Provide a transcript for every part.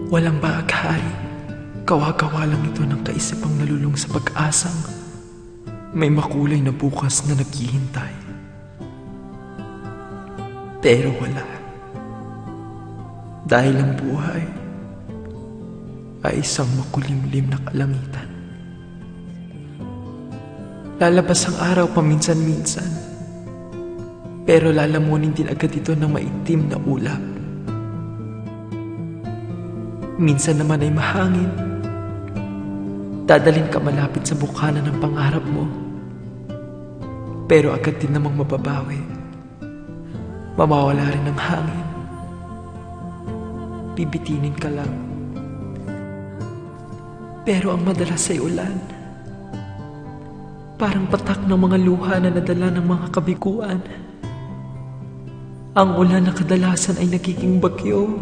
Walang baghari, kawa-kawa lang ito ng kaisipang nalulung sa pag-asang may makulay na bukas na naghihintay. Pero wala. Dahil ang buhay ay isang makulimlim na kalangitan. Lalabas ang araw paminsan-minsan, pero lalamunin din agad ito ng maitim na ulap. Minsan naman ay mahangin. Dadalhin ka malapit sa bukana ng pangarap mo, pero agad din namang mababawi. Mawawala rin ang hangin. Bibitinin ka lang. Pero ang madalas ay ulan. Parang patak ng mga luha na nadala ng mga kabiguan. Ang ulan na kadalasan ay nagiging bagyo,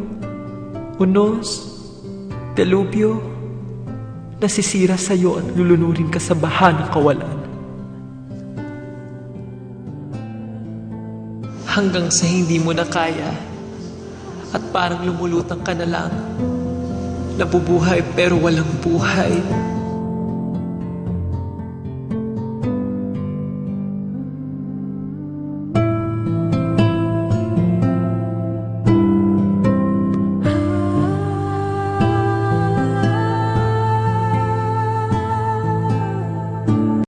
unos, delubyo, nasisira sa'yo at lulunurin ka sa baha ng kawalan. Hanggang sa hindi mo na kaya at parang lumulutang ka na lang. Nabubuhay pero walang buhay.